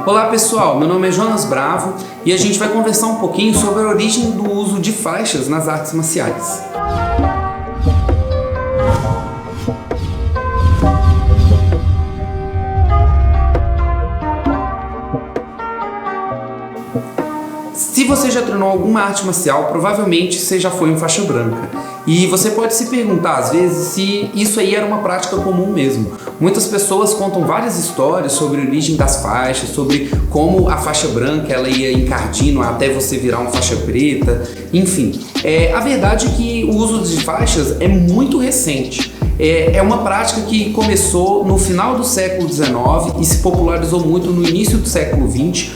Olá pessoal, meu nome é Jonas Bravo e a gente vai conversar um pouquinho sobre a origem do uso de faixas nas artes marciais. Se você já treinou alguma arte marcial, provavelmente você já foi um faixa branca. E você pode se perguntar, às vezes, se isso aí era uma prática comum mesmo. Muitas pessoas contam várias histórias sobre a origem das faixas, sobre como a faixa branca ela ia encardino até você virar uma faixa preta, enfim. A verdade é que o uso de faixas é muito recente. É uma prática que começou no final do século XIX e se popularizou muito no início do século XX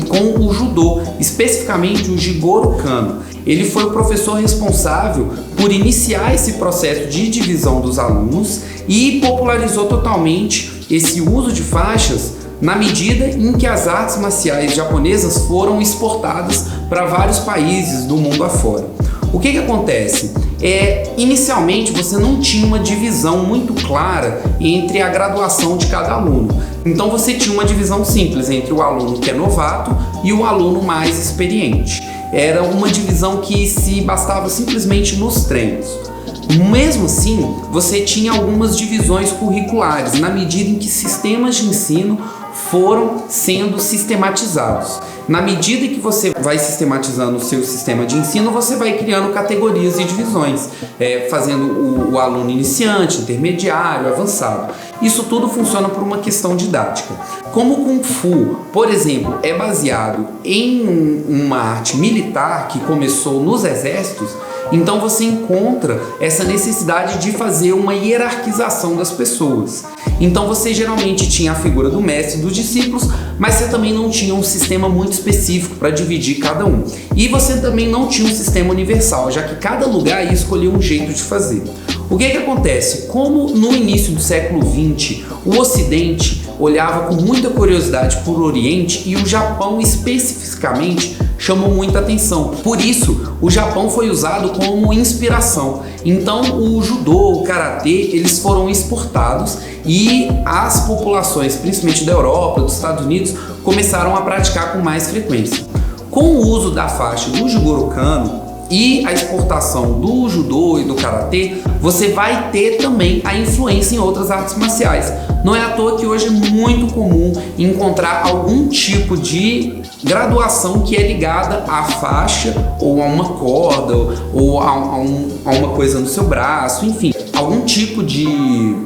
com o judô, especificamente o Jigoro Kano. Ele foi o professor responsável por iniciar esse processo de divisão dos alunos e popularizou totalmente esse uso de faixas na medida em que as artes marciais japonesas foram exportadas para vários países do mundo afora. O que acontece? Inicialmente você não tinha uma divisão muito clara entre a graduação de cada aluno. Então você tinha uma divisão simples entre o aluno que é novato e o aluno mais experiente. Era uma divisão que se bastava simplesmente nos treinos. Mesmo assim, você tinha algumas divisões curriculares na medida em que sistemas de ensino foram sendo sistematizados. Na medida que você vai sistematizando o seu sistema de ensino, você vai criando categorias e divisões, fazendo o aluno iniciante, intermediário, avançado. Isso tudo funciona por uma questão didática. Como o Kung Fu, por exemplo, é baseado em uma arte militar que começou nos exércitos, então você encontra essa necessidade de fazer uma hierarquização das pessoas. Então você geralmente tinha a figura do mestre e dos discípulos, mas você também não tinha um sistema muito específico para dividir cada um. E você também não tinha um sistema universal, já que cada lugar ia escolher um jeito de fazer. O que acontece? Como no início do século XX, o Ocidente olhava com muita curiosidade para o Oriente e o Japão especificamente chamou muita atenção. Por isso, o Japão foi usado como inspiração. Então, o judô, o karatê, eles foram exportados e as populações, principalmente da Europa, dos Estados Unidos, começaram a praticar com mais frequência. Com o uso da faixa do Jigoro Kano e a exportação do judô e do karatê, você vai ter também a influência em outras artes marciais. Não é à toa que hoje é muito comum encontrar algum tipo de graduação que é ligada à faixa ou a uma corda ou a uma coisa no seu braço, enfim, algum tipo de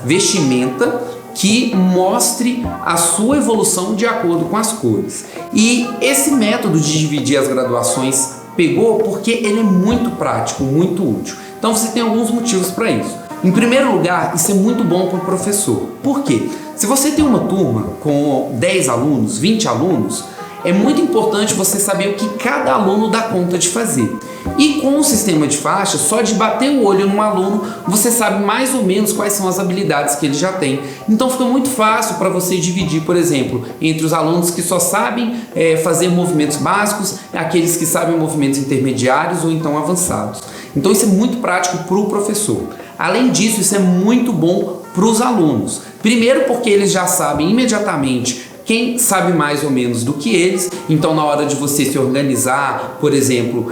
vestimenta que mostre a sua evolução de acordo com as cores. E esse método de dividir as graduações pegou porque ele é muito prático, muito útil. Então você tem alguns motivos para isso. Em primeiro lugar, isso é muito bom para o professor. Por quê? Se você tem uma turma com 10 alunos, 20 alunos, é muito importante você saber o que cada aluno dá conta de fazer. E com o sistema de faixa, só de bater o olho num aluno, você sabe mais ou menos quais são as habilidades que ele já tem. Então fica muito fácil para você dividir, por exemplo, entre os alunos que só sabem fazer movimentos básicos, aqueles que sabem movimentos intermediários ou então avançados. Então isso é muito prático para o professor. Além disso, isso é muito bom para os alunos. Primeiro porque eles já sabem imediatamente quem sabe mais ou menos do que eles, então na hora de você se organizar, por exemplo,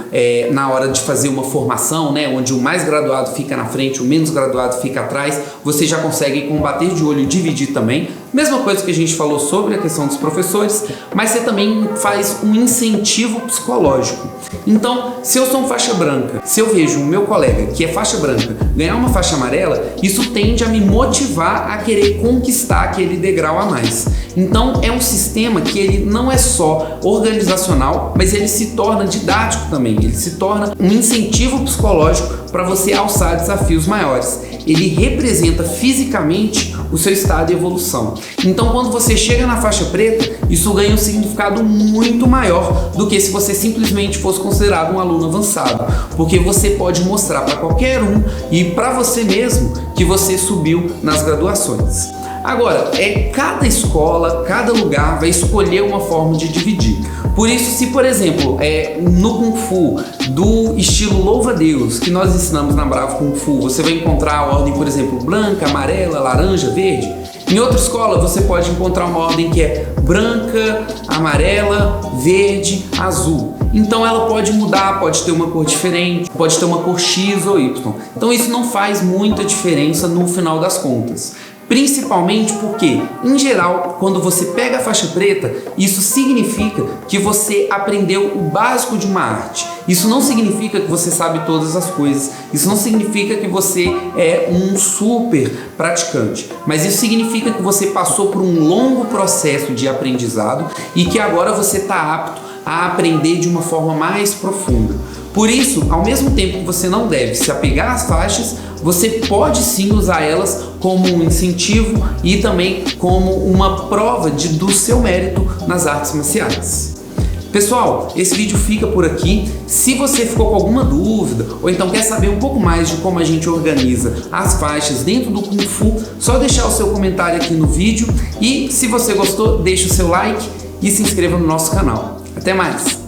na hora de fazer uma formação, onde o mais graduado fica na frente, o menos graduado fica atrás, você já consegue combater de olho e dividir também. Mesma coisa que a gente falou sobre a questão dos professores, mas você também faz um incentivo psicológico. Então, se eu sou um faixa branca, se eu vejo o meu colega que é faixa branca ganhar uma faixa amarela, isso tende a me motivar a querer conquistar aquele degrau a mais. Então, é um sistema que ele não é só organizacional, mas ele se torna didático também, ele se torna um incentivo psicológico para você alçar desafios maiores. Ele representa fisicamente o seu estado de evolução. Então, quando você chega na faixa preta, isso ganha um significado muito maior do que se você simplesmente fosse considerado um aluno avançado, porque você pode mostrar para qualquer um e para você mesmo que você subiu nas graduações. Agora, cada escola, cada lugar vai escolher uma forma de dividir. Por isso, se por exemplo, no Kung Fu do estilo louva-a-Deus que nós ensinamos na Bravo Kung Fu, você vai encontrar a ordem, por exemplo, branca, amarela, laranja, verde, Em outra escola você pode encontrar uma ordem que é branca, amarela, verde, azul. Então ela pode mudar, pode ter uma cor diferente, pode ter uma cor X ou Y. Então isso não faz muita diferença no final das contas. Principalmente porque, em geral, quando você pega a faixa preta, isso significa que você aprendeu o básico de uma arte. Isso não significa que você sabe todas as coisas. Isso não significa que você é um super praticante. Mas isso significa que você passou por um longo processo de aprendizado e que agora você está apto a aprender de uma forma mais profunda. Por isso, ao mesmo tempo que você não deve se apegar às faixas, você pode sim usar elas como um incentivo e também como uma prova do seu mérito nas artes marciais. Pessoal, esse vídeo fica por aqui. Se você ficou com alguma dúvida ou então quer saber um pouco mais de como a gente organiza as faixas dentro do Kung Fu, só deixar o seu comentário aqui no vídeo e se você gostou, deixe o seu like e se inscreva no nosso canal. Até mais!